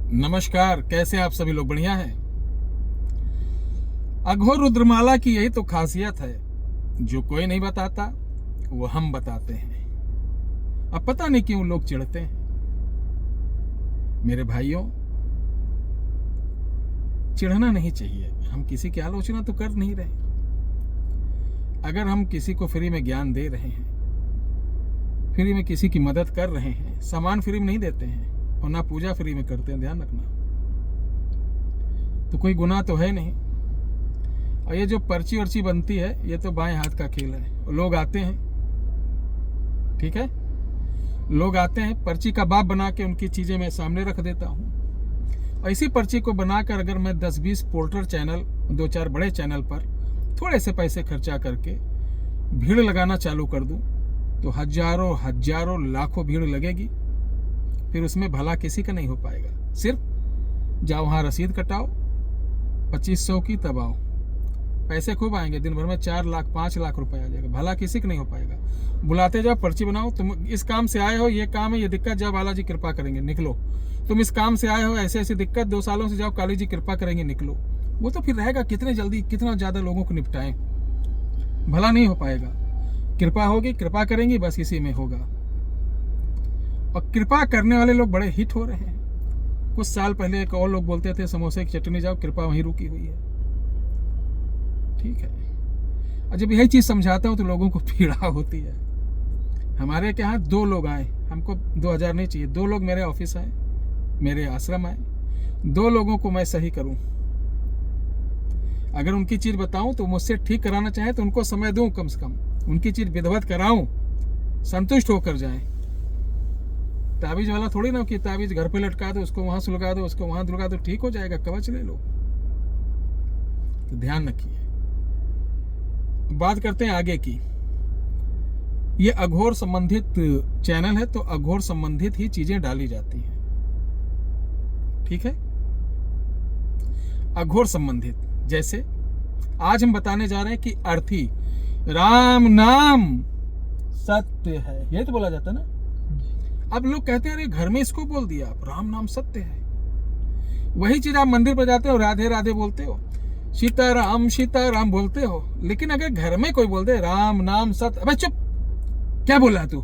नमस्कार, कैसे आप सभी लोग? बढ़िया हैं। अघोर रुद्रमाला की यही तो खासियत है, जो कोई नहीं बताता वो हम बताते हैं। अब पता नहीं क्यों लोग चिढ़ते हैं। मेरे भाइयों, चिढ़ना नहीं चाहिए। हम किसी की आलोचना तो कर नहीं रहे। अगर हम किसी को फ्री में ज्ञान दे रहे हैं, फ्री में किसी की मदद कर रहे हैं, सामान फ्री में नहीं देते हैं और ना पूजा फ्री में करते हैं, ध्यान रखना, तो कोई गुनाह तो है नहीं। और ये जो पर्ची वर्ची बनती है, ये तो बाएं हाथ का खेल है। लोग आते हैं, ठीक है, लोग आते हैं, पर्ची का बाप बना के उनकी चीज़ें मैं सामने रख देता हूँ। और इसी पर्ची को बनाकर अगर मैं 10-20 पोर्टल चैनल, 2-4 बड़े चैनल पर थोड़े से पैसे खर्चा करके भीड़ लगाना चालू कर दूँ, तो हजारों लाखों भीड़ लगेगी। फिर उसमें भला किसी का नहीं हो पाएगा। सिर्फ जाओ वहाँ रसीद कटाओ 2500 की, तब आओ, पैसे खूब आएंगे। दिन भर में 4 लाख 5 लाख रुपए आ जाएगा। भला किसी का नहीं हो पाएगा। बुलाते जाओ, पर्ची बनाओ, तुम इस काम से आए हो, ये काम है, ये दिक्कत, जाओ बालाजी कृपा करेंगे, निकलो। तुम इस काम से आए हो, ऐसे ऐसी दिक्कत, 2 सालों से, जाओ काली जी कृपा करेंगे, निकलो। वो तो फिर रहेगा कितने जल्दी, कितना ज़्यादा लोगों को निपटाएं। भला नहीं हो पाएगा। कृपा होगी, कृपा करेंगी, बस इसी में होगा। और कृपा करने वाले लोग बड़े हिट हो रहे हैं। कुछ साल पहले एक और लोग बोलते थे, समोसे की चटनी जाओ, कृपा वहीं रुकी हुई है। ठीक है। और जब यही चीज़ समझाता हूँ तो लोगों को पीड़ा होती है। हमारे के यहाँ 2 लोग आए, हमको 2000 नहीं चाहिए। 2 लोग मेरे ऑफिस आए, मेरे आश्रम आए। 2 लोगों को मैं सही करूँ। अगर उनकी चीज़ बताऊँ तो मुझसे ठीक कराना चाहे तो उनको समय दूँ, कम से कम उनकी चीज़ विधिवत कराऊँ, संतुष्ट होकर जाएं। ताबीज वाला थोड़ी ना कि ताबीज घर पे लटका दो, उसको वहाँ सुलगा दो, उसको वहाँ दुलगा दो, ठीक हो जाएगा, कवच ले लो। तो ध्यान रखिए। बात करते हैं आगे की। ये अघोर संबंधित चैनल है, तो अघोर संबंधित ही चीजें डाली जाती हैं, ठीक है। अघोर संबंधित, जैसे आज हम बताने जा रहे हैं कि अर्थी राम नाम सत्य है, ये तो बोला जाता है ना। अब लोग कहते हैं, अरे घर में इसको बोल दिया आप, राम नाम सत्य है। वही चीज आप मंदिर पर जाते हो, राधे राधे बोलते हो, सीताराम बोलते हो, लेकिन अगर घर में कोई बोल दे राम नाम सत्य, अबे चुप, क्या बोल रहा तू,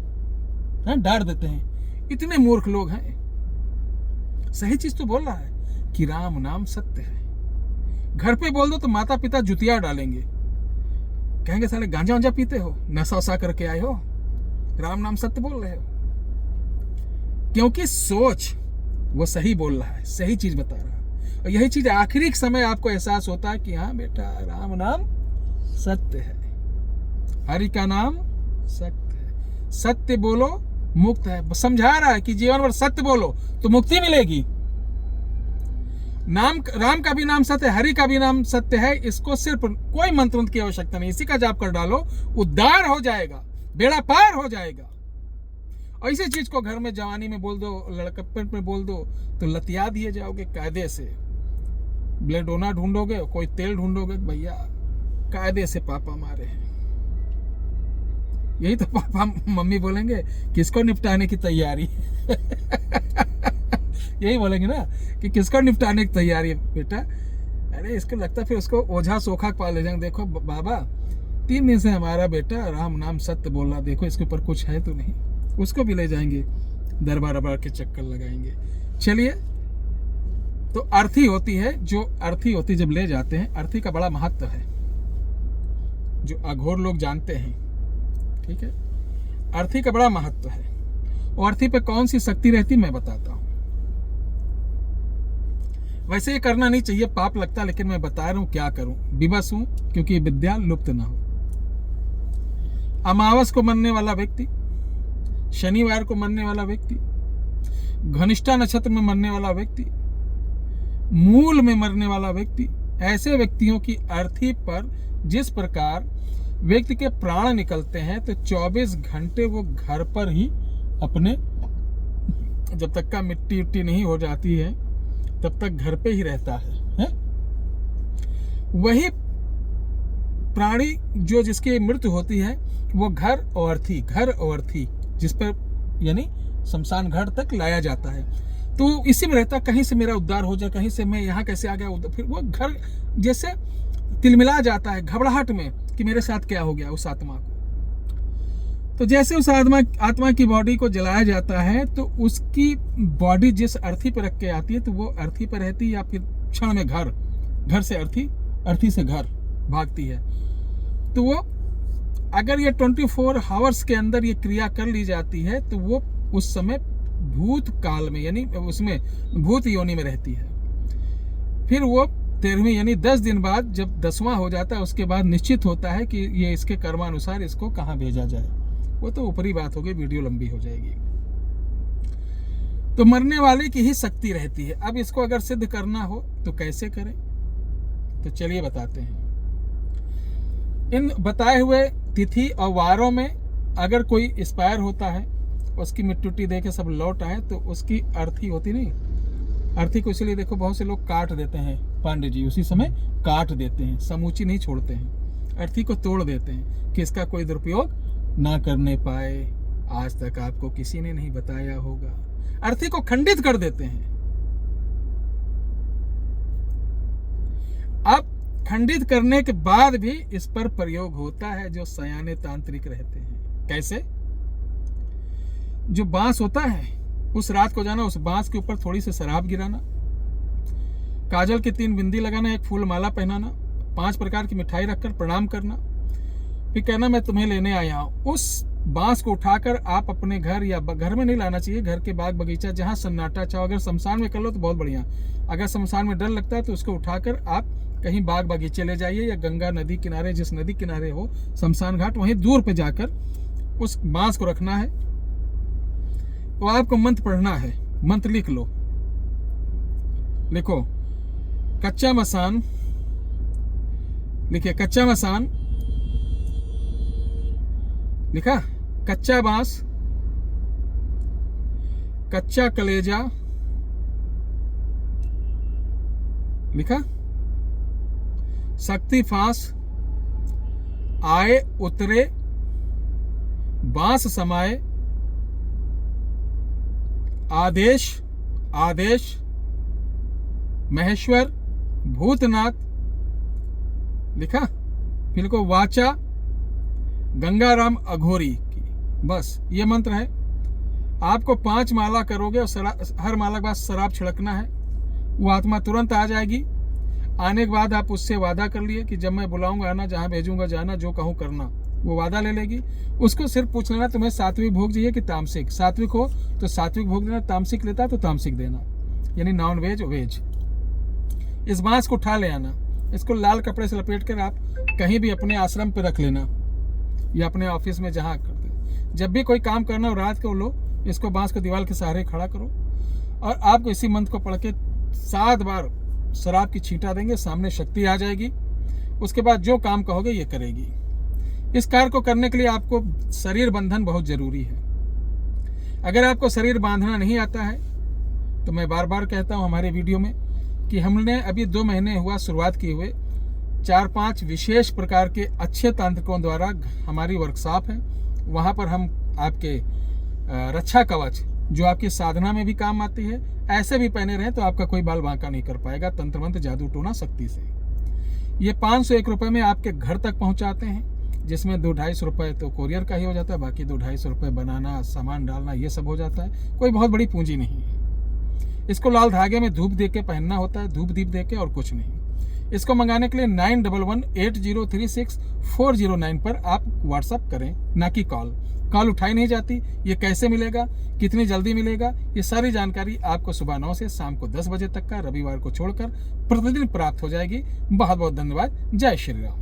डांट देते हैं। इतने मूर्ख लोग हैं। सही चीज तो बोल रहा है कि राम नाम सत्य है। घर पे बोल दो तो माता पिता जुतिया डालेंगे, कहेंगे साले गांजा वांजा पीते हो, नशा वसा करके आए हो, राम नाम सत्य बोल रहे हो। क्योंकि सोच वो सही बोल रहा है, सही चीज बता रहा है। और यही चीज आखिरी समय आपको एहसास होता है कि हाँ बेटा, राम नाम सत्य है, हरि का नाम सत्य है, सत्य बोलो मुक्त है। समझा रहा है कि जीवन भर सत्य बोलो तो मुक्ति मिलेगी। नाम, राम का भी नाम सत्य है, हरि का भी नाम सत्य है। इसको सिर्फ कोई मंत्र की आवश्यकता नहीं, इसी का जाप कर डालो, उद्धार हो जाएगा, बेड़ा पार हो जाएगा। और इसी चीज को घर में जवानी में बोल दो, लड़कपन में बोल दो, तो लतिया दिए जाओगे कायदे से। ब्लेडोना ढूंढोगे, कोई तेल ढूंढोगे, भैया कायदे से पापा मारे हैं। यही तो पापा मम्मी बोलेंगे, किसको निपटाने की तैयारी यही बोलेंगे ना कि किसको निपटाने की तैयारी है बेटा। अरे इसको लगता फिर उसको ओझा सोखा पा ले जाएंगे। देखो बाबा, 3 दिन से हमारा बेटा राम नाम सत्य बोल रहा, देखो इसके ऊपर कुछ है तो नहीं। उसको भी ले जाएंगे, दरबार के चक्कर लगाएंगे। चलिए, तो अर्थी होती है, जो अर्थी होती जब ले जाते हैं, अर्थी का बड़ा महत्व है, जो अघोर लोग जानते हैं, ठीक है। अर्थी का बड़ा महत्व है। और अर्थी पे कौन सी शक्ति रहती मैं बताता हूं। वैसे ये करना नहीं चाहिए, पाप लगता, लेकिन मैं बता रहा हूं क्या करूं। विवश हूं क्योंकि विद्या लुप्त ना हो। अमावस को मरने वाला व्यक्ति, शनिवार को मरने वाला व्यक्ति, घनिष्ठा नक्षत्र में मरने वाला व्यक्ति, मूल में मरने वाला व्यक्ति, ऐसे व्यक्तियों की अर्थी पर जिस प्रकार व्यक्ति के प्राण निकलते हैं, तो 24 घंटे वो घर पर ही अपने, जब तक का मिट्टी उट्टी नहीं हो जाती है तब तक घर पे ही रहता है? वही प्राणी जो जिसकी मृत्यु होती है, वो घर और अर्थी जिस पर यानी शमशान घाट तक लाया जाता है। तो इसी में रहता, कहीं से मेरा उद्धार हो जाए, कहीं से मैं यहाँ कैसे आ गया उधर। फिर वो घर जैसे तिलमिला जाता है घबराहट में कि मेरे साथ क्या हो गया उस आत्मा को। तो जैसे उस आत्मा की बॉडी को जलाया जाता है तो उसकी बॉडी जिस अर्थी पर रख के आती है तो वो अर्थी पर रहती है, या फिर क्षण में घर से अर्थी से घर भागती है। तो वो अगर ये 24 आवर्स के अंदर ये क्रिया कर ली जाती है तो वो उस समय भूत काल में, यानी उसमें भूत योनि में रहती है। फिर वो 13वीं यानी 10 दिन बाद जब 10वां हो जाता है उसके बाद निश्चित होता है कि ये इसके कर्मानुसार इसको कहाँ भेजा जाए। वो तो ऊपरी बात होगी, वीडियो लंबी हो जाएगी। तो मरने वाले की ही शक्ति रहती है। अब इसको अगर सिद्ध करना हो तो कैसे करें, तो चलिए बताते हैं। इन बताए हुए तिथि और वारों में अगर कोई एक्सपायर होता है, उसकी मिट्टी दे के सब लौट आए, तो उसकी अर्थी होती नहीं, अर्थी को इसलिए देखो बहुत से लोग काट देते हैं, पांडे जी उसी समय काट देते हैं, समूची नहीं छोड़ते हैं, अर्थी को तोड़ देते हैं कि इसका कोई दुरुपयोग ना करने पाए। आज तक आपको किसी ने नहीं बताया होगा, अर्थी को खंडित कर देते हैं। अब खंडित करने के बाद भी इस पर प्रयोग होता है जो सयाने तांत्रिक रहते हैं। कैसे? जो बांस होता है उस रात को जाना, उस बांस के ऊपर थोड़ी सी शराब गिराना, काजल की 3 बिंदी लगाना, एक फूल माला पहनाना, 5 प्रकार की मिठाई रखकर प्रणाम करना, फिर कहना मैं तुम्हें लेने आया हूं। उस बांस को उठाकर आप अपने घर, या घर में नहीं लाना चाहिए, घर के बाग बगीचा जहां सन्नाटा चाहो, अगर शमशान में कर लो तो बहुत बढ़िया, अगर शमशान में डर लगता है तो उसको उठाकर आप कहीं बाग बगीचे ले जाइए, या गंगा नदी किनारे, जिस नदी किनारे हो शमशान घाट, वहीं दूर पे जाकर उस बांस को रखना है। तो आपको मंत्र पढ़ना है, मंत्र लिख लो, लिखो कच्चा मसान, लिखिए कच्चा मसान, लिखा कच्चा बांस, कच्चा कलेजा, लिखा शक्ति फांस, आए उतरे बांस समाए, आदेश आदेश, महेश्वर भूतनाथ, लिखा, फिर को वाचा गंगाराम अघोरी की। बस ये मंत्र है। आपको 5 माला करोगे और हर माला के बाद शराब छिड़कना है, वो आत्मा तुरंत आ जाएगी। आने के बाद आप उससे वादा कर लिए कि जब मैं बुलाऊंगा आना, जहां भेजूंगा जाना, जो कहूं करना, वो वादा ले लेगी। उसको सिर्फ पूछ लेना तुम्हें सात्विक भोग चाहिए कि तामसिक, सात्विक हो तो सात्विक भोग देना, तामसिक लेता तो तामसिक देना, यानी नॉन वेज वेज। इस बांस को उठा ले आना, इसको लाल कपड़े से लपेट कर आप कहीं भी अपने आश्रम पे रख लेना, या अपने ऑफिस में जहाँ करते। जब भी कोई काम करना हो रात को लो, इसको बांस को दीवार के सहारे खड़ा करो और आपको इसी मंत्र को पढ़ के 7 बार शराब की छींटा देंगे, सामने शक्ति आ जाएगी। उसके बाद जो काम कहोगे ये करेगी। इस कार्य को करने के लिए आपको शरीर बंधन बहुत जरूरी है। अगर आपको शरीर बांधना नहीं आता है तो मैं बार बार कहता हूं हमारे वीडियो में कि हमने अभी 2 महीने हुआ शुरुआत किए हुए, 4-5 विशेष प्रकार के अच्छे तांत्रिकों द्वारा हमारी वर्कशॉप है। वहाँ पर हम आपके रक्षा कवच जो आपकी साधना में भी काम आती है, ऐसे भी पहने रहें तो आपका कोई बाल बांका नहीं कर पाएगा, तंत्र मंत्र जादू टोना शक्ति से। ये 501 रुपये में आपके घर तक पहुँचाते हैं, जिसमें 200-250 रुपये तो कोरियर का ही हो जाता है, बाकी 200-250 रुपये बनाना, सामान डालना, ये सब हो जाता है। कोई बहुत बड़ी पूंजी नहीं है। इसको लाल धागे में धूप दे के पहनना होता है, धूप दीप दे के, और कुछ नहीं। इसको मंगाने के लिए 9118036409 पर आप व्हाट्सअप करें, ना कि कॉल उठाई नहीं जाती। ये कैसे मिलेगा, कितनी जल्दी मिलेगा, ये सारी जानकारी आपको सुबह 9 से शाम को 10 बजे तक का रविवार को छोड़कर प्रतिदिन प्राप्त हो जाएगी। बहुत बहुत धन्यवाद। जय श्री राम।